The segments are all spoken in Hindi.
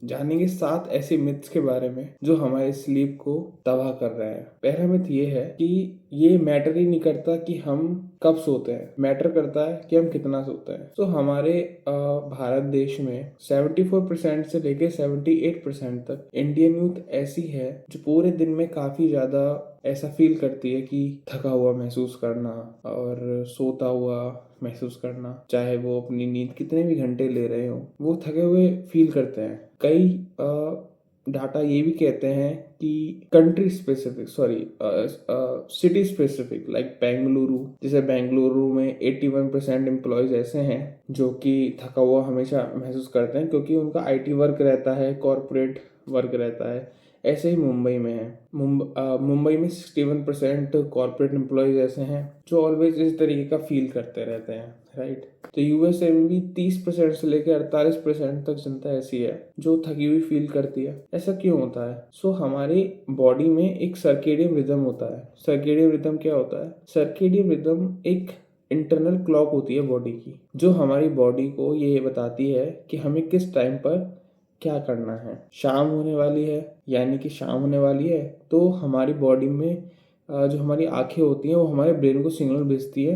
जानेंगे 7 ऐसे मिथ्स के बारे में जो हमारे स्लीप को तबाह कर रहे हैं। पहला मिथ ये है कि ये मैटर ही नहीं करता कि हम कब सोते हैं, मैटर करता है कि हम कितना सोते हैं। तो हमारे भारत देश में 74% से लेके 78% तक इंडियन यूथ ऐसी है जो पूरे दिन में काफी ज्यादा ऐसा फील करती है कि थका हुआ महसूस करना और सोता हुआ महसूस करना, चाहे वो अपनी नींद कितने भी घंटे ले रहे हो, वो थके हुए फील करते हैं। कई डाटा ये भी कहते हैं कि country specific city specific like Bengaluru, जैसे बेंगलुरु में 81% एम्प्लॉयज ऐसे हैं जो कि थका हुआ हमेशा महसूस करते हैं क्योंकि उनका आईटी वर्क रहता है, कॉरपोरेट वर्क रहता है। ऐसे ही मुंबई में है। मुंबई में 61% कॉर्पोरेट एम्प्लॉयज ऐसे हैं जो ऑलवेज इस तरीके का फील करते रहते हैं, राइट। तो यूएसए में भी 30% से लेकर 48% तक जनता ऐसी है जो थकी हुई फील करती है। ऐसा क्यों होता है? हमारी बॉडी में एक सर्केडियन रिदम होता है। सर्केडियन रिदम क्या होता है? सर्केडियन रिदम एक इंटरनल क्लॉक होती है बॉडी की, जो हमारी बॉडी को ये बताती है कि हमें किस टाइम पर क्या करना है। शाम होने वाली है, यानी कि शाम होने वाली है, तो हमारी बॉडी में जो हमारी आंखें होती हैं वो हमारे ब्रेन को सिग्नल भेजती है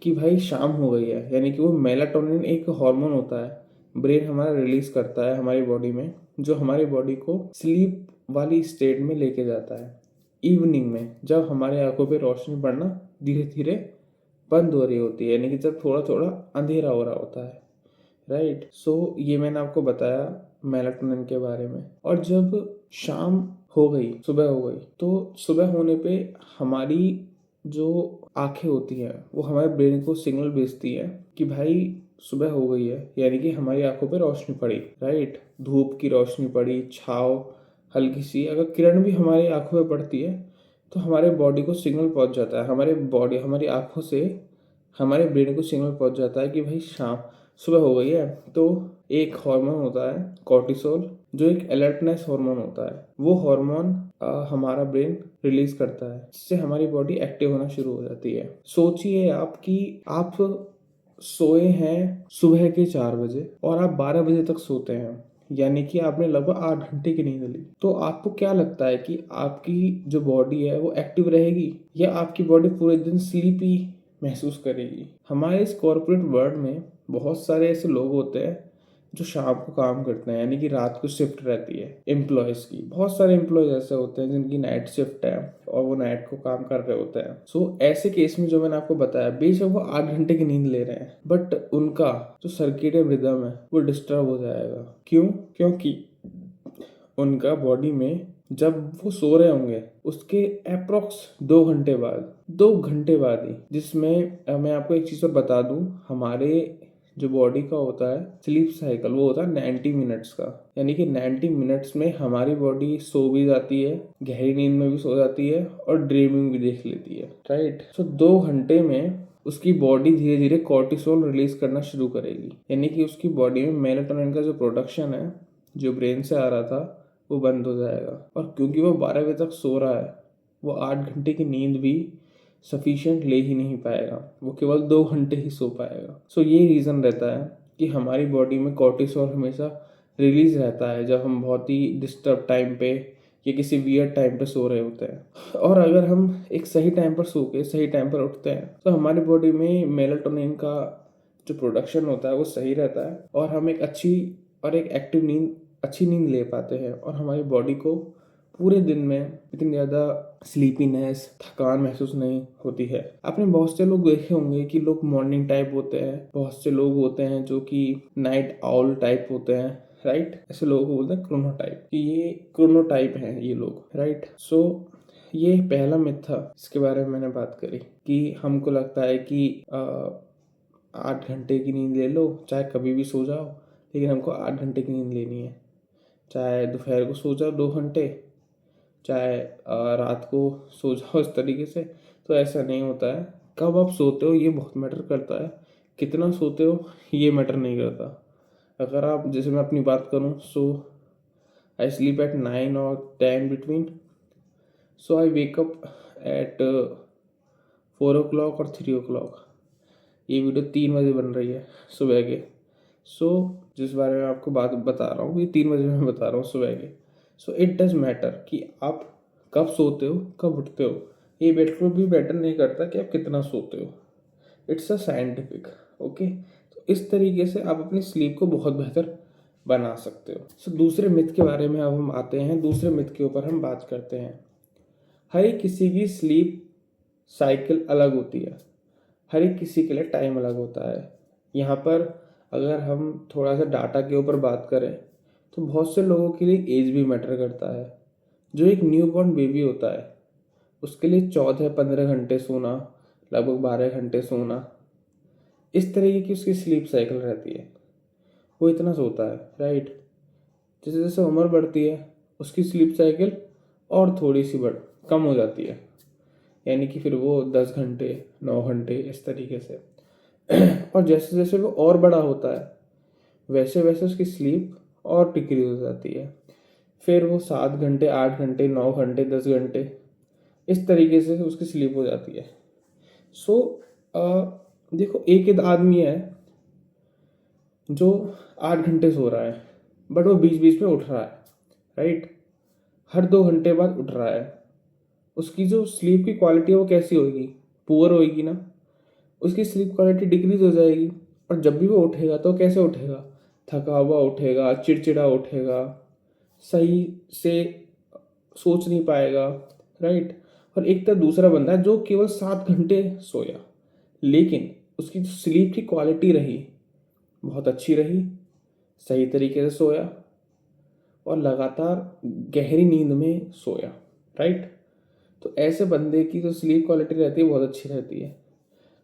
कि भाई शाम हो गई है। यानी कि वो मेलाटोनिन एक हार्मोन होता है, ब्रेन हमारा रिलीज करता है हमारी बॉडी में, जो हमारी बॉडी को स्लीप वाली स्टेट में लेके जाता है। इवनिंग में जब हमारे आंखों पे रोशनी पड़ना धीरे धीरे बंद हो रही होती है, यानी कि जब थोड़ा थोड़ा अंधेरा हो रहा होता है, राइट। ये मैंने आपको बताया मेलाटोनिन के बारे में। और जब शाम हो गई, सुबह हो गई, तो सुबह होने पे हमारी जो आंखें होती हैं वो हमारे ब्रेन को सिग्नल भेजती है कि भाई सुबह हो गई है, यानी कि हमारी आंखों पे रोशनी पड़ी, राइट। धूप की रोशनी पड़ी, छाव हल्की सी अगर किरण भी हमारी आंखों पे पड़ती है तो हमारे बॉडी को सिग्नल पहुंच जाता है, हमारी आंखों से हमारे ब्रेन को सिग्नल पहुंच जाता है कि भाई शाम सुबह हो गई है। तो एक हार्मोन होता है कॉर्टिसोल, जो एक अलर्टनेस हार्मोन होता है। वो हार्मोन हमारा ब्रेन रिलीज करता है, जिससे हमारी बॉडी एक्टिव होना शुरू हो जाती है। सोचिए आप कि आप सोए हैं सुबह के 4 बजे और आप 12 बजे तक सोते हैं, यानी कि आपने लगभग 8 घंटे की नींद ली। तो आपको क्या लगता है कि आपकी जो बॉडी है वो एक्टिव रहेगी या आपकी बॉडी पूरे दिन स्लीपी महसूस करेगी? हमारे इस कॉर्पोरेट वर्ल्ड में बहुत सारे ऐसे लोग होते हैं जो शाम को काम करते हैं, यानी कि रात को शिफ्ट रहती है एम्प्लॉयज की। बहुत सारे एम्प्लॉयज ऐसे होते हैं जिनकी नाइट शिफ्ट है और वो नाइट को काम कर रहे होते हैं। ऐसे केस में जो मैंने आपको बताया, बेशक वो 8 घंटे की नींद ले रहे हैं, बट उनका जो सर्केडियन रिदम है वो डिस्टर्ब हो जाएगा। क्यों? क्योंकि उनका बॉडी में जब वो सो रहे होंगे उसके अप्रोक्स 2 घंटे बाद ही, जिसमें मैं आपको एक चीज और बता दूं, हमारे जो बॉडी का होता है स्लीप साइकिल वो होता है 90 मिनट्स का, यानी कि 90 मिनट्स में हमारी बॉडी सो भी जाती है, गहरी नींद में भी सो जाती है और ड्रीमिंग भी देख लेती है, राइट। 2 घंटे में उसकी बॉडी धीरे धीरे कॉर्टिसोल रिलीज करना शुरू करेगी, यानी कि उसकी बॉडी में मेलाटोनिन का जो प्रोडक्शन है जो ब्रेन से आ रहा था वो बंद हो जाएगा। और क्योंकि वो 12 बजे तक सो रहा है, वो 8 घंटे की नींद भी सफिशिएंट ले ही नहीं पाएगा, वो केवल 2 घंटे ही सो पाएगा। ये रीज़न रहता है कि हमारी बॉडी में कॉर्टिसोल हमेशा रिलीज रहता है जब हम बहुत ही डिस्टर्ब टाइम पे या किसी वियर्ड टाइम पे सो रहे होते हैं। और अगर हम एक सही टाइम पर सो के सही टाइम पर उठते हैं तो हमारी बॉडी में मेलाटोनिन का जो प्रोडक्शन होता है वो सही रहता है और हम एक अच्छी नींद ले पाते हैं और हमारी बॉडी को पूरे दिन में इतनी ज़्यादा स्लीपीनेस, थकान महसूस नहीं होती है। आपने बहुत से लोग देखे होंगे कि लोग मॉर्निंग टाइप होते हैं, बहुत से लोग होते हैं जो कि नाइट आउल टाइप होते हैं, राइट। ऐसे लोगों को बोलते हैं क्रोनोटाइप, कि ये क्रोनोटाइप हैं ये लोग, राइट। ये पहला मिथ था, इसके बारे में मैंने बात करी कि हमको लगता है कि 8 घंटे की नींद ले लो, चाहे कभी भी सो जाओ, लेकिन हमको 8 घंटे की नींद लेनी है। चाहे दोपहर को सो जाओ 2 घंटे, चाहे रात को सो जाओ इस तरीके से। तो ऐसा नहीं होता है। कब आप सोते हो ये बहुत मैटर करता है, कितना सोते हो ये मैटर नहीं करता। अगर आप, जैसे मैं अपनी बात करूँ, आई स्लीप एट 9 और 10 between, I wake up at 4 o'clock और 3 o'clock। ये वीडियो 3 बजे बन रही है सुबह के। जिस बारे में आपको बात बता रहा हूँ, ये 3 बजे मैं बता रहा हूँ सुबह के। सो इट डज मैटर कि आप कब सोते हो, कब उठते हो। ये बिल्कुल भी मैटर नहीं करता कि आप कितना सोते हो। It's a scientific. ओके, तो इस तरीके से आप अपनी स्लीप को बहुत बेहतर बना सकते हो। सो दूसरे मिथ के बारे में अब हम आते हैं, दूसरे मिथ के ऊपर हम बात करते हैं। हर एक किसी की स्लीप साइकिल अलग होती है, हर एक किसी के लिए टाइम अलग होता है। यहाँ पर अगर हम थोड़ा सा डाटा के ऊपर बात करें तो बहुत से लोगों के लिए एज भी मैटर करता है। जो एक न्यूबॉर्न बेबी होता है उसके लिए 14-15 घंटे सोना, लगभग 12 घंटे सोना, इस तरीके की उसकी स्लीप साइकिल रहती है। वो इतना सोता है, राइट। जैसे जैसे उम्र बढ़ती है उसकी स्लीप साइकिल और थोड़ी सी कम हो जाती है, यानी कि फिर वो 10 घंटे, 9 घंटे, इस तरीके से। और जैसे जैसे वो और बड़ा होता है वैसे वैसे उसकी स्लीप और डिक्रीज हो जाती है। फिर वो 7 घंटे, 8 घंटे, 9 घंटे, 10 घंटे, इस तरीके से उसकी स्लीप हो जाती है। सो देखो, एक आदमी है जो 8 घंटे सो रहा है बट वो बीच बीच में उठ रहा है, राइट। हर 2 घंटे बाद उठ रहा है। उसकी जो स्लीप की क्वालिटी है वो कैसी होगी? पुअर होगी ना। उसकी स्लीप क्वालिटी डिक्रीज हो जाएगी। और जब भी वो उठेगा तो कैसे उठेगा? थका हुआ उठेगा, चिड़चिड़ा उठेगा, सही से सोच नहीं पाएगा, राइट। और एक तरह दूसरा बंदा है जो केवल 7 घंटे सोया लेकिन उसकी जो स्लीप की क्वालिटी रही बहुत अच्छी रही, सही तरीके से सोया और लगातार गहरी नींद में सोया, राइट। तो ऐसे बंदे की जो स्लीप क्वालिटी रहती है बहुत अच्छी रहती है।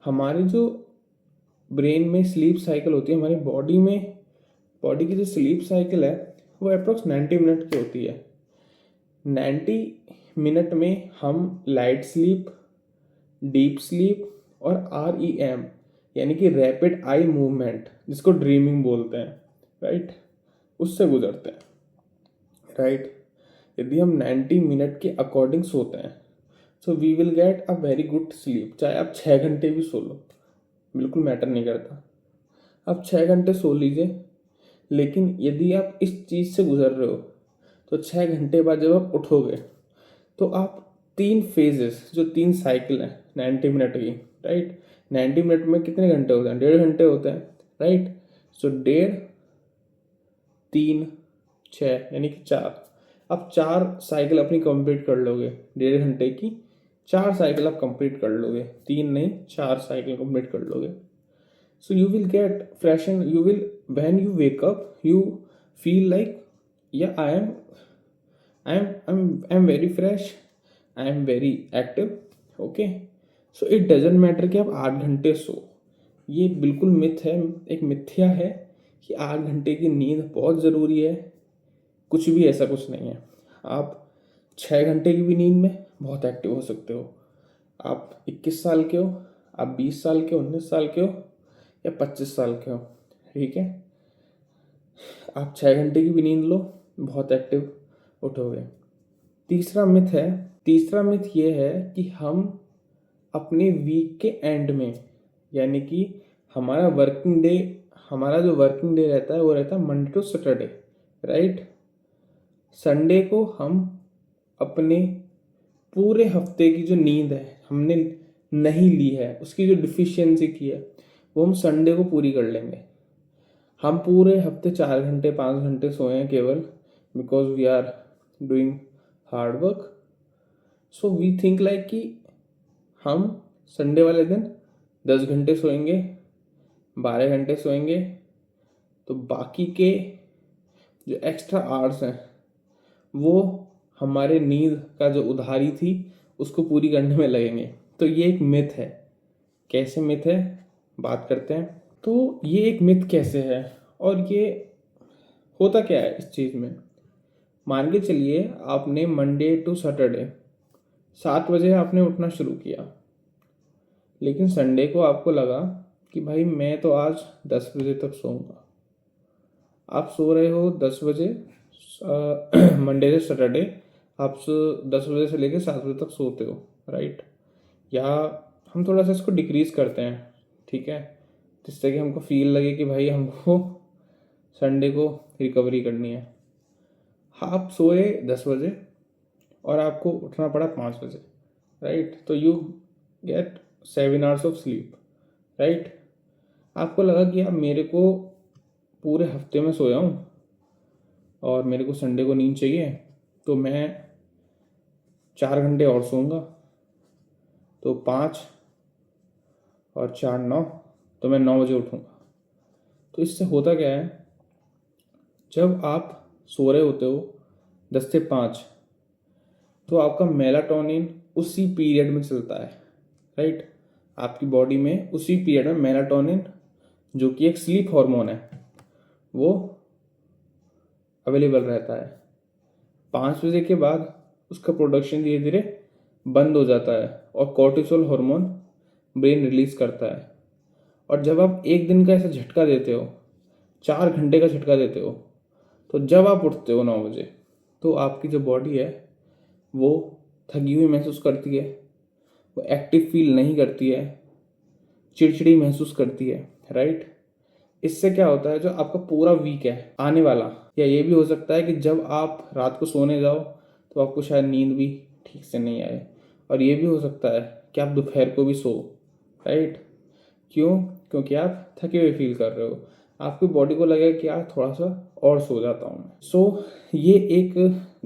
हमारी जो ब्रेन में स्लीप साइकिल होती है, हमारी बॉडी की जो स्लीप साइकिल है वो अप्रोक्स 90 मिनट की होती है। 90 मिनट में हम लाइट स्लीप, डीप स्लीप और REM यानी कि रैपिड आई मूवमेंट, जिसको ड्रीमिंग बोलते हैं, राइट, उससे गुजरते हैं, राइट। यदि हम 90 मिनट के अकॉर्डिंग सोते हैं so we will get a very good sleep. चाहे आप 6 घंटे भी सो लो, बिल्कुल मैटर नहीं करता। आप 6 घंटे सो लीजिए, लेकिन यदि आप इस चीज़ से गुजर रहे हो तो 6 घंटे बाद जब आप उठोगे तो आप 3 फेजेस, जो 3 साइकिल हैं 90 मिनट की, राइट। 90 मिनट में कितने घंटे होते हैं? 1.5 घंटे होते हैं, राइट। सो 1.5, 3, 6 यानी कि 4। आप 4 साइकिल अपनी कंप्लीट कर लोगे 1.5 घंटे की। 4 साइकिल आप कंप्लीट कर लोगे, 3 नहीं, 4 साइकिल कंप्लीट कर लोगे। So you will get fresh and you will, when you wake up, you feel like, yeah, I'm very fresh, I am very active. Okay, so it doesn't matter कि आप 8 घंटे सो। ये बिल्कुल मिथ है, एक मिथ्या है कि 8 घंटे की नींद बहुत ज़रूरी है। कुछ भी ऐसा कुछ नहीं है। आप 6 घंटे की भी नींद में बहुत एक्टिव हो सकते हो। आप 21 साल के हो, आप 20 साल के, 19 साल के हो या 25 साल के हो, ठीक है। आप 6 घंटे की भी नींद लो, बहुत एक्टिव उठोगे। तीसरा मिथ है, तीसरा मिथ ये है कि हम अपने वीक के एंड में, यानी कि हमारा वर्किंग डे, हमारा जो वर्किंग डे रहता है वो रहता है Monday to Saturday, right. Sunday को हम अपने पूरे हफ्ते की जो नींद है हमने नहीं ली है, उसकी जो डिफिशियंसी की है वो हम संडे को पूरी कर लेंगे। हम पूरे हफ्ते 4 घंटे, 5 घंटे सोए हैं केवल, because we are doing hard work. So we think like कि हम संडे वाले दिन 10 घंटे सोएंगे, 12 घंटे सोएंगे, तो बाकी के जो एक्स्ट्रा आवर्स हैं वो हमारे नींद का जो उधारी थी उसको पूरी करने में लगेंगे। तो ये एक मिथ है। कैसे मिथ है बात करते हैं। तो ये एक मिथ कैसे है और ये होता क्या है इस चीज़ में। मान के चलिए आपने मंडे टू सैटरडे 7 बजे आपने उठना शुरू किया, लेकिन संडे को आपको लगा कि भाई मैं तो आज 10 बजे तक सोऊंगा। आप सो रहे हो 10 बजे, मंडे से सैटरडे आप 10 बजे से लेकर 7 बजे तक सोते हो, राइट। या हम थोड़ा सा इसको डिक्रीज करते हैं, ठीक है, जिससे कि हमको फील लगे कि भाई हमको संडे को रिकवरी करनी है। आप सोए 10 बजे और आपको उठना पड़ा 5 बजे, राइट? तो you get 7 hours of sleep, right? आपको लगा कि यार मेरे को पूरे हफ्ते में सोया हूँ और मेरे को संडे को नींद चाहिए, तो मैं 4 घंटे और सोऊंगा, तो 5 और 4 9, तो मैं 9 बजे उठूँगा। तो इससे होता क्या है, जब आप सो रहे होते हो 10 से 5, तो आपका मेलाटोनिन उसी पीरियड में चलता है, राइट? आपकी बॉडी में उसी पीरियड में मेलाटोनिन, जो कि एक स्लीप हार्मोन है, वो अवेलेबल रहता है। 5 बजे के बाद उसका प्रोडक्शन धीरे धीरे बंद हो जाता है और कॉर्टिसोल हार्मोन ब्रेन रिलीज करता है। और जब आप एक दिन का ऐसा झटका देते हो, 4 घंटे का झटका देते हो, तो जब आप उठते हो 9 बजे, तो आपकी जो बॉडी है वो थकी हुई महसूस करती है, वो एक्टिव फील नहीं करती है, चिड़चिड़ी महसूस करती है, राइट? इससे क्या होता है, जो आपका पूरा वीक है आने वाला, या ये भी हो सकता है कि जब आप रात को सोने जाओ तो आपको शायद नींद भी ठीक से नहीं आए, और ये भी हो सकता है कि आप दोपहर को भी सो, राइट? क्यों? क्योंकि आप थके हुए फील कर रहे हो, आपकी बॉडी को लगेगा कि यार थोड़ा सा और सो जाता हूँ मैं। सो ये एक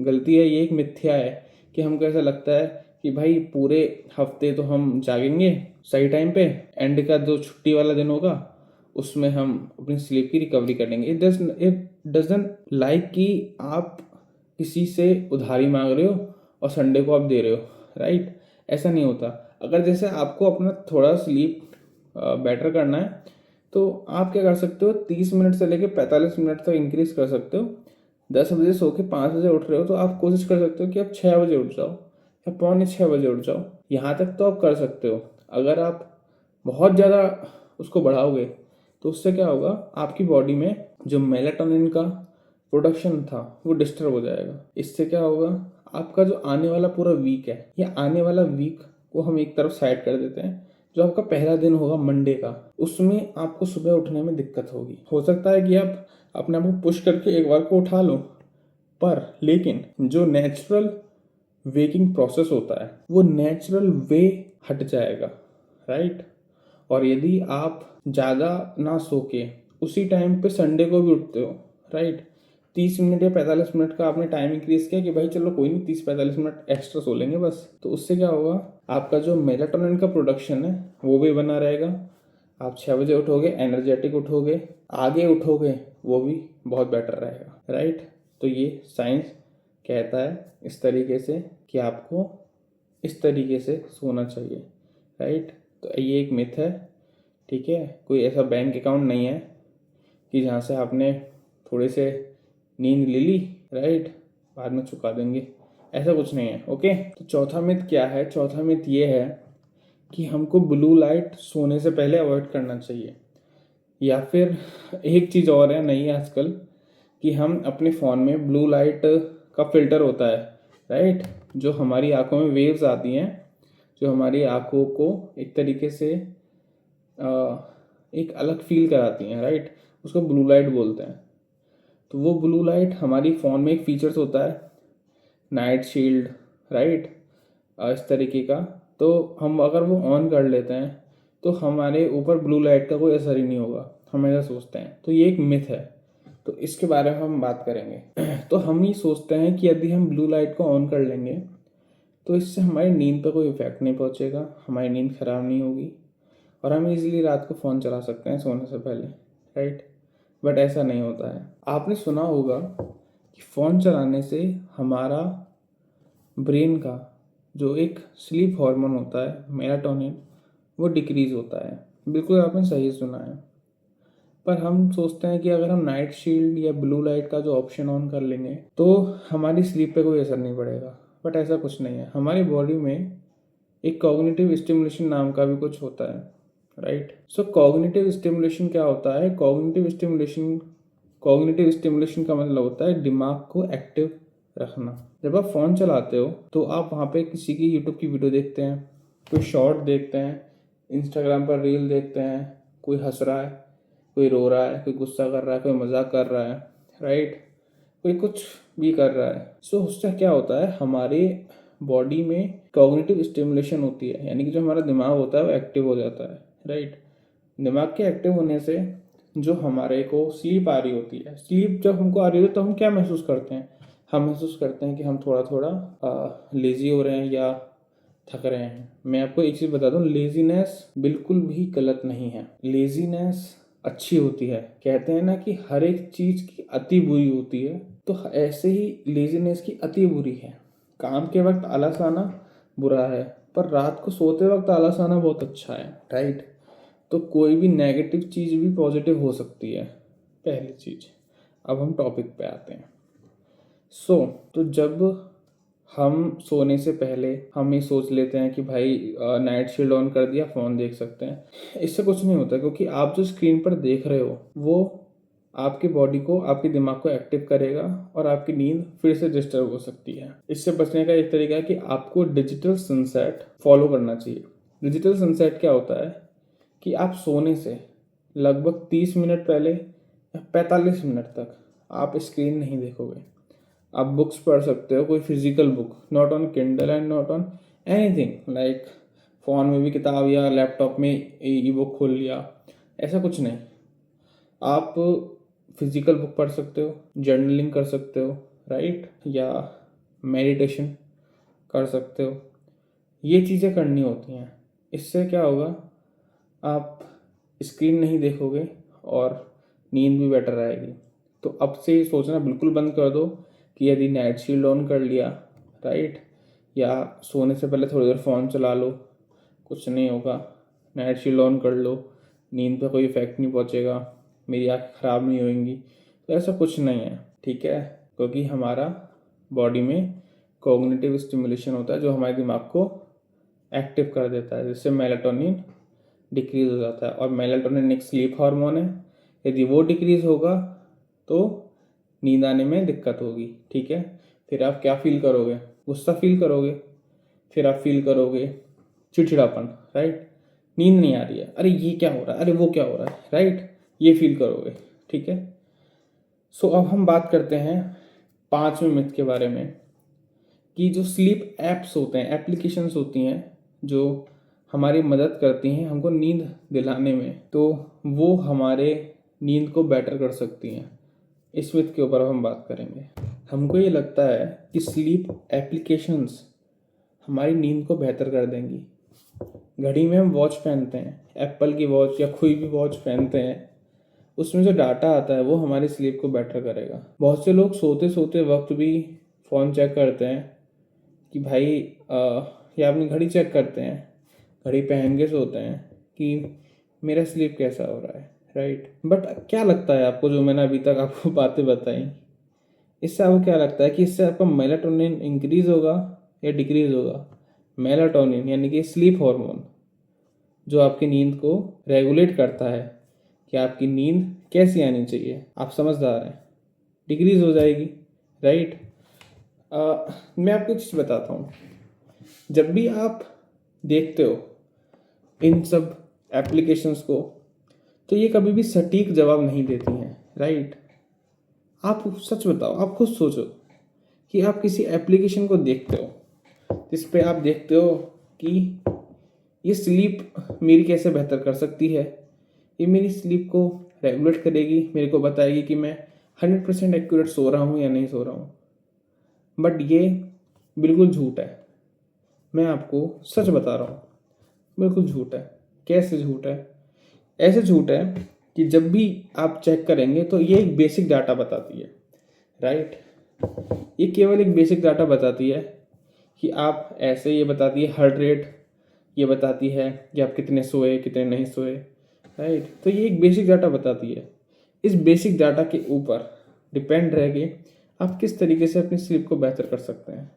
गलती है, ये एक मिथ्या है कि हमको ऐसा लगता है कि भाई पूरे हफ्ते तो हम जागेंगे सही टाइम पे, एंड का जो छुट्टी वाला दिन होगा उसमें हम अपनी स्लीप की रिकवरी कर लेंगे। इट डजंट लाइक कि आप किसी से उधारी मांग रहे हो और संडे को आप दे रहे हो, राइट? ऐसा नहीं होता। अगर जैसे आपको अपना थोड़ा स्लीप बेटर करना है, तो आप क्या कर सकते हो, 30 मिनट से लेकर 45 मिनट तक इंक्रीज कर सकते हो। 10 बजे सो के 5 बजे उठ रहे हो, तो आप कोशिश कर सकते हो कि आप 6 बजे उठ जाओ या 5:45 बजे उठ जाओ। यहाँ तक तो आप कर सकते हो। अगर आप बहुत ज़्यादा उसको बढ़ाओगे तो उससे क्या होगा, आपकी बॉडी में जो मेलाटोनिन का प्रोडक्शन था वो डिस्टर्ब हो जाएगा। इससे क्या होगा, आपका जो आने वाला पूरा वीक है, या आने वाला वीक को हम एक तरफ साइड कर देते हैं, जो आपका पहला दिन होगा मंडे का, उसमें आपको सुबह उठने में दिक्कत होगी। हो सकता है कि आप अपने आप को पुश करके एक बार को उठा लो, पर लेकिन जो नेचुरल वेकिंग प्रोसेस होता है वो नेचुरल वे हट जाएगा, राइट? और यदि आप ज़्यादा ना सो के उसी टाइम पे संडे को भी उठते हो, राइट? 30 मिनट या 45 मिनट का आपने टाइम इंक्रीज किया कि भाई चलो कोई नहीं, 30-45 मिनट एक्स्ट्रा सो लेंगे बस, तो उससे क्या होगा, आपका जो मेलाटोनिन का प्रोडक्शन है वो भी बना रहेगा। आप 6 बजे उठोगे, एनर्जेटिक उठोगे, आगे उठोगे, वो भी बहुत बेटर रहेगा, राइट? तो ये साइंस कहता है इस तरीके से कि आपको इस तरीके से सोना चाहिए, राइट? तो ये एक मिथ है, ठीक है? कोई ऐसा बैंक अकाउंट नहीं है कि जहाँ से आपने थोड़े से नींद ले ली, राइट, बाद में चुका देंगे, ऐसा कुछ नहीं है, ओके? तो चौथा मिथ क्या है? चौथा मिथ ये है कि हमको ब्लू लाइट सोने से पहले अवॉइड करना चाहिए। या फिर एक चीज़ और है नई आजकल, कि हम अपने फ़ोन में ब्लू लाइट का फिल्टर होता है, राइट, जो हमारी आंखों में वेव्स आती हैं, जो हमारी आंखों को एक तरीके से एक अलग फील कराती हैं, राइट, उसको ब्लू लाइट बोलते हैं। तो वो ब्लू लाइट हमारी फ़ोन में एक फीचर्स होता है, नाइट शील्ड, राइट, इस तरीके का। तो हम अगर वो ऑन कर लेते हैं तो हमारे ऊपर ब्लू लाइट का कोई असर ही नहीं होगा, हम ऐसा सोचते हैं। तो ये एक मिथ है, तो इसके बारे में हम बात करेंगे। तो हम ये सोचते हैं कि यदि हम ब्लू लाइट को ऑन कर लेंगे तो इससे हमारी नींद पर कोई इफेक्ट नहीं पहुंचेगा, हमारी नींद खराब नहीं होगी और हम इजीली रात को फ़ोन चला सकते हैं सोने से पहले, राइट? बट ऐसा नहीं होता है। आपने सुना होगा कि फ़ोन चलाने से हमारा ब्रेन का जो एक स्लीप हार्मोन होता है मेलाटोनिन, वो डिक्रीज होता है। बिल्कुल आपने सही सुना है। पर हम सोचते हैं कि अगर हम नाइट शील्ड या ब्लू लाइट का जो ऑप्शन ऑन कर लेंगे तो हमारी स्लीप पे कोई असर नहीं पड़ेगा, बट ऐसा कुछ नहीं है। हमारी बॉडी में एक कॉग्निटिव स्टिमुलेशन नाम का भी कुछ होता है, राइट? सो कॉग्निटिव स्टिमुलेशन क्या होता है? कॉग्निटिव स्टिमुलेशन का मतलब होता है दिमाग को एक्टिव रखना। जब आप फ़ोन चलाते हो तो आप वहाँ पे किसी की यूट्यूब की वीडियो देखते हैं, कोई शॉर्ट देखते हैं, इंस्टाग्राम पर रील देखते हैं, कोई हंस रहा है, कोई रो रहा है, कोई गुस्सा कर रहा है, कोई मजाक कर रहा है, राइट, कोई कुछ भी कर रहा है। सो उससे क्या होता है, हमारे बॉडी में कॉग्निटिव स्टिमुलेशन होती है, यानी कि जो हमारा दिमाग होता है वो एक्टिव हो जाता है, राइट। दिमाग के एक्टिव होने से जो हमारे को स्लीप आ रही होती है, स्लीप जब हमको आ रही होती है तो हम क्या महसूस करते हैं, हम महसूस करते हैं कि हम थोड़ा थोड़ा लेजी हो रहे हैं या थक रहे हैं। मैं आपको एक चीज़ बता दूं, लेजीनेस बिल्कुल भी गलत नहीं है, लेजीनेस अच्छी होती है। कहते हैं ना कि हर एक चीज़ की अति बुरी होती है, तो ऐसे ही लेजीनेस की अति बुरी है। काम के वक्त आलस आना बुरा है, पर रात को सोते वक्त आलस आना बहुत अच्छा है, राइट। तो कोई भी नेगेटिव चीज़ भी पॉजिटिव हो सकती है, पहली चीज़। अब हम टॉपिक पे आते हैं। तो जब हम सोने से पहले हम ये सोच लेते हैं कि भाई नाइट शील्ड ऑन कर दिया, फ़ोन देख सकते हैं, इससे कुछ नहीं होता, क्योंकि आप जो स्क्रीन पर देख रहे हो वो आपकी बॉडी को, आपके दिमाग को एक्टिव करेगा और आपकी नींद फिर से डिस्टर्ब हो सकती है। इससे बचने का एक तरीका है कि आपको डिजिटल सनसेट फॉलो करना चाहिए। डिजिटल सनसेट क्या होता है कि आप सोने से लगभग 30 मिनट पहले या 45 मिनट तक आप स्क्रीन नहीं देखोगे। आप बुक्स पढ़ सकते हो, कोई physical book, not on Kindle and not on anything like phone में भी किताब या लैपटॉप में ई बुक खोल लिया, ऐसा कुछ नहीं। आप फिजिकल बुक पढ़ सकते हो, जर्नलिंग कर सकते हो, राइट, या मेडिटेशन कर सकते हो। ये चीज़ें करनी होती हैं। इससे क्या होगा, आप स्क्रीन नहीं देखोगे और नींद भी बेटर रहेगी। तो अब से ये सोचना बिल्कुल बंद कर दो कि यदि नाइट शील्ड ऑन कर लिया, राइट, या सोने से पहले थोड़ी देर फ़ोन चला लो, कुछ नहीं होगा। नाइट शील्ड ऑन कर लो, नींद पे कोई इफेक्ट नहीं पहुंचेगा, मेरी आँखें ख़राब नहीं होंगी, तो ऐसा कुछ नहीं है, ठीक है। क्योंकि हमारा बॉडी में कॉग्निटिव स्टिमुलेशन होता है जो हमारे दिमाग को एक्टिव कर देता है, जिससे मेलाटोनिन डिक्रीज हो जाता है। और मेलाटोनिन एक स्लीप हार्मोन है, यदि वो डिक्रीज होगा तो नींद आने में दिक्कत होगी, ठीक है। फिर आप क्या फील करोगे, गुस्सा फील करोगे, फिर आप फील करोगे चिड़चिड़ापन, राइट, नींद नहीं आ रही है, अरे ये क्या हो रहा है, अरे वो क्या हो रहा है, राइट, ये फील करोगे, ठीक है। सो अब हम बात करते हैं 5वें मिथ के बारे में, कि जो स्लीप एप्स होते हैं, एप्लीकेशंस होती हैं जो हमारी मदद करती हैं हमको नींद दिलाने में, तो वो हमारे नींद को बेटर कर सकती हैं। इस मिथ के ऊपर हम बात करेंगे। हमको ये लगता है कि स्लीप एप्लीकेशंस हमारी नींद को बेहतर कर देंगी। घड़ी में हम वॉच पहनते हैं, एप्पल की वॉच या कोई भी वॉच पहनते हैं, उसमें जो डाटा आता है वो हमारी स्लीप को बेटर करेगा। बहुत से लोग सोते सोते वक्त भी फ़ोन चेक करते हैं कि भाई या अपनी घड़ी चेक करते हैं, घड़ी पहन के सोते हैं कि मेरा स्लीप कैसा हो रहा है, राइट। बट क्या लगता है आपको, जो मैंने अभी तक आपको बातें बताई, इससे आपको क्या लगता है कि इससे आपका मेलाटोनिन इंक्रीज होगा या डिक्रीज होगा? मेलाटोनिन यानी कि स्लीप हार्मोन जो आपकी नींद को रेगुलेट करता है कि आपकी नींद कैसी आनी चाहिए, आप समझदार हैं, डिक्रीज हो जाएगी, राइट। मैं आपको एक चीज़ बताता हूँ, जब भी आप देखते हो इन सब एप्लीकेशंस को, तो ये कभी भी सटीक जवाब नहीं देती हैं, राइट। आप सच बताओ, आप खुद सोचो कि आप किसी एप्लीकेशन को देखते हो जिस पे आप देखते हो कि ये स्लीप मेरी कैसे बेहतर कर सकती है, ये मेरी स्लीप को रेगुलेट करेगी, मेरे को बताएगी कि मैं 100% एक्यूरेट सो रहा हूँ या नहीं सो रहा हूँ। बट ये बिल्कुल झूठ है, मैं आपको सच बता रहा हूँ, बिल्कुल झूठ है। कैसे झूठ है? ऐसे झूठ है कि जब भी आप चेक करेंगे तो ये एक बेसिक डाटा बताती है, राइट। ये केवल एक बेसिक डाटा बताती है कि आप ऐसे, ये बताती है हार्ट रेट, ये बताती है कि आप कितने सोए कितने नहीं सोए, राइट। तो ये एक बेसिक डाटा बताती है। इस बेसिक डाटा के ऊपर डिपेंड रह के आप किस तरीके से अपनी स्लीप को बेहतर कर सकते हैं,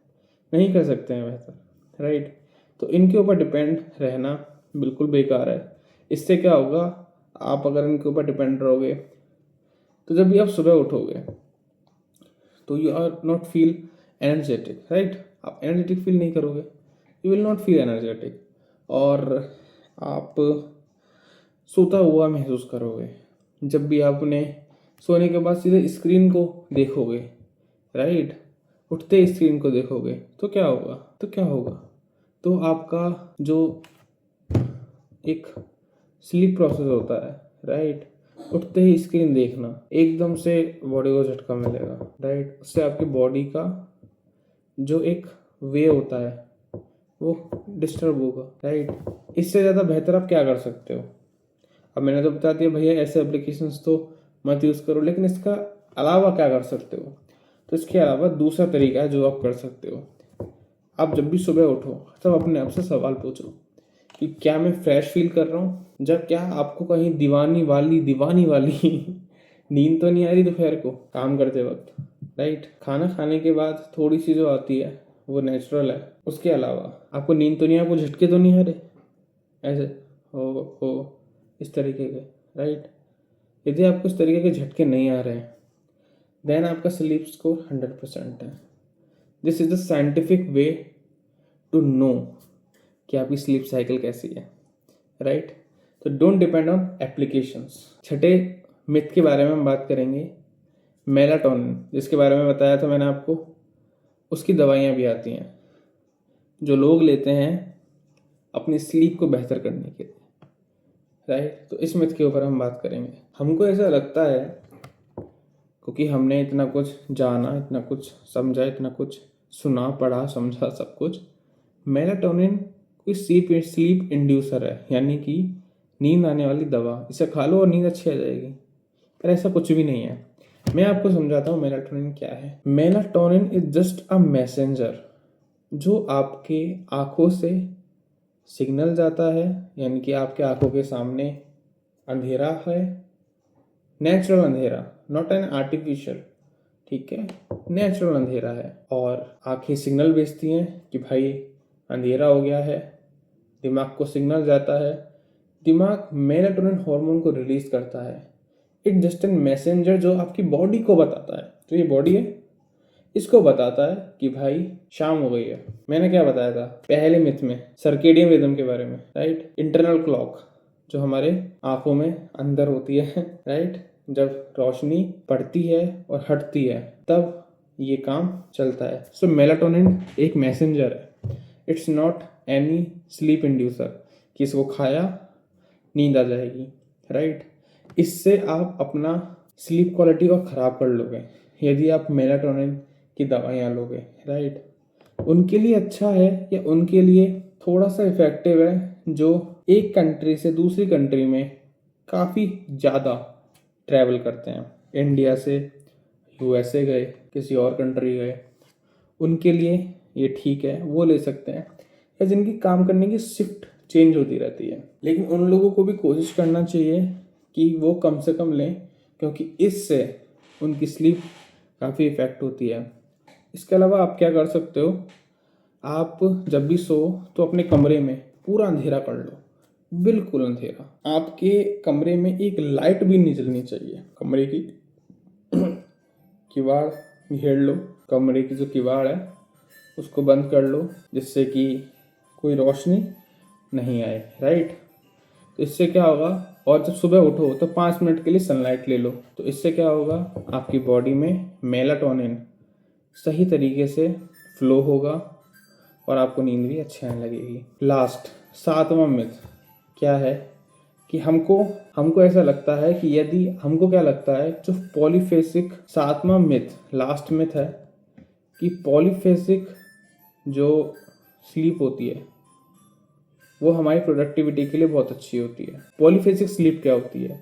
नहीं कर सकते हैं बेहतर, राइट। तो इनके ऊपर डिपेंड रहना बिल्कुल बेकार है। इससे क्या होगा, आप अगर इनके ऊपर डिपेंड रहोगे तो जब भी आप सुबह उठोगे तो you are not feel energetic, right. आप एनर्जेटिक फील नहीं करोगे, you will not feel energetic, और आप सोता हुआ महसूस करोगे, जब भी आपने सोने के बाद सीधे स्क्रीन को देखोगे, राइट, उठते ही स्क्रीन को देखोगे, तो क्या होगा? तो आपका जो एक स्लीप प्रोसेस होता है, राइट, उठते ही स्क्रीन देखना, एकदम से बॉडी को झटका मिलेगा, राइट। उससे आपकी बॉडी का जो एक वे होता है वो डिस्टर्ब होगा, राइट। इससे ज़्यादा बेहतर आप क्या कर सकते हो? अब मैंने तो बता दिया भैया ऐसे एप्लीकेशंस तो मत यूज़ करो, लेकिन इसका अलावा क्या कर सकते हो? तो इसके अलावा दूसरा तरीका है जो आप कर सकते हो। आप जब भी सुबह उठो तब अपने आप से सवाल पूछो कि क्या मैं फ्रेश फील कर रहा हूँ? जब क्या आपको कहीं दीवानी वाली नींद तो नहीं आ रही दोपहर को काम करते वक्त, राइट। खाना खाने के बाद थोड़ी सी जो आती है वो नेचुरल है। उसके अलावा आपको नींद तो नहीं, आपको झटके तो नहीं आ रहे ऐसे हो इस तरीके के, राइट। यदि आपको इस तरीके के झटके नहीं आ रहे हैं देन आपका स्लीप स्कोर 100% है। This is the scientific way to know कि आपकी स्लीप साइकिल कैसी है, राइट। तो डोंट डिपेंड ऑन एप्लीकेशंस। छठे मिथ के बारे में हम बात करेंगे, मेलाटोनिन, जिसके बारे में बताया था मैंने आपको। उसकी दवाइयाँ भी आती हैं जो लोग लेते हैं अपनी स्लीप को बेहतर करने के लिए, राइट। तो इस मिथ के ऊपर हम बात करेंगे। हमको ऐसा लगता है क्योंकि हमने इतना कुछ जाना, इतना कुछ समझा, इतना कुछ सुना, पढ़ा, समझा, सब कुछ, मेलाटोनिन कोई स्लीप इंड्यूसर है, यानी कि नींद आने वाली दवा, इसे खा लो और नींद अच्छी आ जाएगी। पर ऐसा कुछ भी नहीं है। मैं आपको समझाता हूँ मेलाटोनिन क्या है। Melatonin is just a messenger जो आपके आंखों से सिग्नल जाता है, यानी कि आपके आंखों के सामने अंधेरा है, नेचुरल अंधेरा, नॉट एन आर्टिफिशियल, ठीक है, नेचुरल अंधेरा है। और आंखें सिग्नल भेजती हैं कि भाई अंधेरा हो गया है, दिमाग को सिग्नल जाता है, दिमाग मेलाटोनिन हार्मोन को रिलीज करता है। इट जस्ट एन मैसेंजर जो आपकी बॉडी को बताता है, तो ये बॉडी है, इसको बताता है कि भाई शाम हो गई है। मैंने क्या बताया था पहले मिथ में, सर्केडियन रिदम के बारे में, राइट। इंटरनल क्लॉक जो हमारे आंखों में अंदर होती है, राइट। जब रोशनी पड़ती है और हटती है तब ये काम चलता है। सो मेलाटोनिन एक मैसेंजर है, it's not any sleep inducer कि इसको खाया नींद आ जाएगी, राइट। इससे आप अपना स्लीप क्वालिटी को ख़राब कर लोगे यदि आप मेलाटोनिन की दवाइयाँ लोगे, राइट। उनके लिए अच्छा है या उनके लिए थोड़ा सा इफेक्टिव है जो एक कंट्री से दूसरी कंट्री में काफ़ी ज़्यादा ट्रैवल करते हैं। इंडिया से यूएसए गए, किसी और कंट्री गए, उनके लिए ये ठीक है, वो ले सकते हैं, या जिनकी काम करने की शिफ्ट चेंज होती रहती है। लेकिन उन लोगों को भी कोशिश करना चाहिए कि वो कम से कम लें, क्योंकि इससे उनकी स्लीप काफ़ी इफ़ेक्ट होती है। इसके अलावा आप क्या कर सकते हो, आप जब भी सो तो अपने कमरे में पूरा अंधेरा कर लो, बिल्कुल अंधेरा। आपके कमरे में एक लाइट भी नहीं जलनी चाहिए। कमरे की किवाड़ घेर लो, कमरे की जो किवाड़ है उसको बंद कर लो जिससे कि कोई रोशनी नहीं आए, राइट। तो इससे क्या होगा, और जब सुबह उठो तो 5 मिनट के लिए सनलाइट ले लो, तो इससे क्या होगा, आपकी बॉडी में मेलाटोनिन सही तरीके से फ्लो होगा और आपको नींद भी अच्छी आने लगेगी। लास्ट 7वां मिथ क्या है कि हमको ऐसा लगता है कि यदि हमको क्या लगता है, जो पॉलीफेसिक 7वां मिथ, लास्ट मिथ है कि पॉलीफेसिक जो स्लीप होती है वो हमारी प्रोडक्टिविटी के लिए बहुत अच्छी होती है। पॉलीफेसिक स्लीप क्या होती है?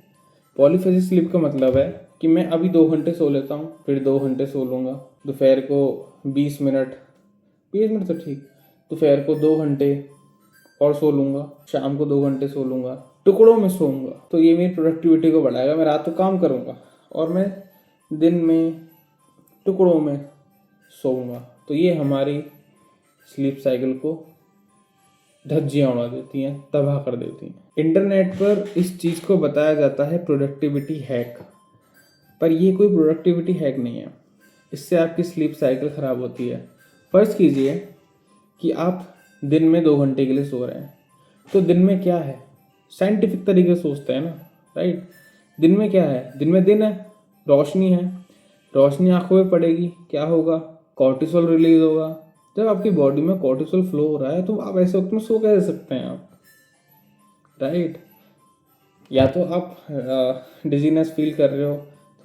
पॉलीफेसिक स्लीप का मतलब है कि मैं अभी 2 घंटे सो लेता हूँ, फिर 2 घंटे सो लूँगा, दोपहर को 20 मिनट तो ठीक, दोपहर को 2 घंटे और सो लूँगा, शाम को 2 घंटे सो लूँगा, टुकड़ों में सोऊंगा। तो ये मेरी प्रोडक्टिविटी को बढ़ाएगा। मैं रात को काम करूँगा और मैं दिन में टुकड़ों में सोऊंगा। तो ये हमारी स्लीप साइकिल को धज्जियाँ उड़ा देती हैं, तबाह कर देती हैं। इंटरनेट पर इस चीज़ को बताया जाता है प्रोडक्टिविटी हैक, पर ये कोई प्रोडक्टिविटी हैक नहीं है। इससे आपकी स्लीप साइकिल ख़राब होती है। फर्ज कीजिए कि आप दिन में 2 घंटे के लिए सो रहे हैं, तो दिन में क्या है, साइंटिफिक तरीके से सोचते हैं ना, राइट। दिन में क्या है, दिन है, रोशनी है, रोशनी आंखों पे पड़ेगी, क्या होगा, कॉर्टिसोल रिलीज होगा। जब आपकी बॉडी में कॉर्टिसोल फ्लो हो रहा है तो आप ऐसे वक्त में सो कैसे सकते हैं आप, राइट। या तो आप डिजीनेस फील कर रहे हो,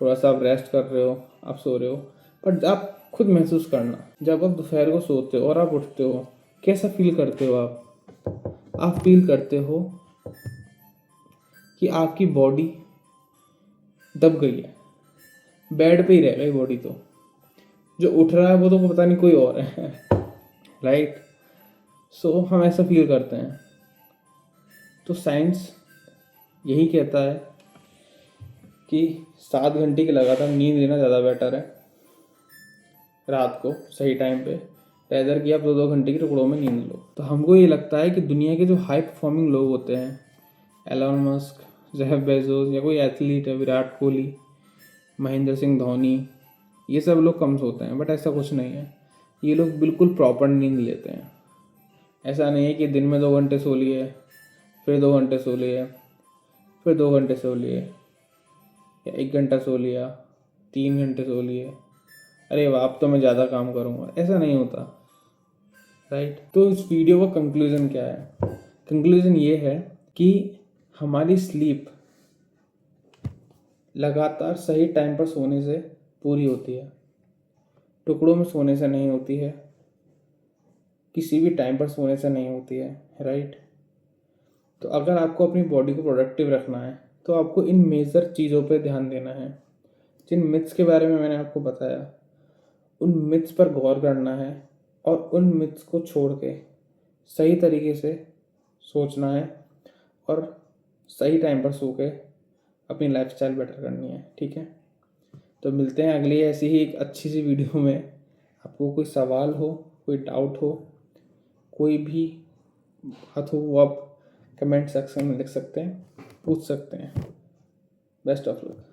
थोड़ा सा आप रेस्ट कर रहे हो, आप सो रहे हो, पर आप खुद महसूस करना, जब आप दोपहर को सोते हो और आप उठते हो, कैसा फील करते हो आप फील करते हो कि आपकी बॉडी दब गई है, बेड पे ही रह गई बॉडी, तो जो उठ रहा है वो तो पता नहीं कोई और है, राइट। सो हम ऐसा फील करते हैं। तो साइंस यही कहता है कि 7 घंटे की लगातार नींद लेना ज़्यादा बेटर है रात को सही टाइम पे, रेदर कि आप 2-2 घंटे के टुकड़ों में नींद लो। तो हमको ये लगता है कि दुनिया के जो हाई परफॉर्मिंग लोग होते हैं, एलन मस्क, जेफ बेजोस, या कोई एथलीट है, विराट कोहली, महेंद्र सिंह धोनी, ये सब लोग कम सोते हैं, बट ऐसा कुछ नहीं है। ये लोग बिल्कुल प्रॉपर नींद लेते हैं। ऐसा नहीं है कि दिन में 2 घंटे सो लिए, फिर 2 घंटे सो लिए, फिर 2 घंटे सो लिए, या 1 घंटा सो लिया, 3 घंटे सो लिए, अरे वाह अब तो मैं ज़्यादा काम करूँगा, ऐसा नहीं होता, राइट। तो इस वीडियो का कंक्लूजन क्या है? कंक्लूजन ये है कि हमारी स्लीप लगातार सही टाइम पर सोने से पूरी होती है, टुकड़ों में सोने से नहीं होती है, किसी भी टाइम पर सोने से नहीं होती है, राइट। तो अगर आपको अपनी बॉडी को प्रोडक्टिव रखना है तो आपको इन मेजर चीज़ों पे ध्यान देना है। जिन मिथ्स के बारे में मैंने आपको बताया, उन मिथ्स पर गौर करना है और उन मिथ्स को छोड़ के सही तरीके से सोचना है और सही टाइम पर सो के अपनी लाइफस्टाइल बेटर करनी है, ठीक है। तो मिलते हैं अगली ऐसी ही एक अच्छी सी वीडियो में। आपको कोई सवाल हो, कोई डाउट हो, कोई भी बात हो, वो आप कमेंट सेक्शन में लिख सकते हैं, पूछ सकते हैं। Best of luck.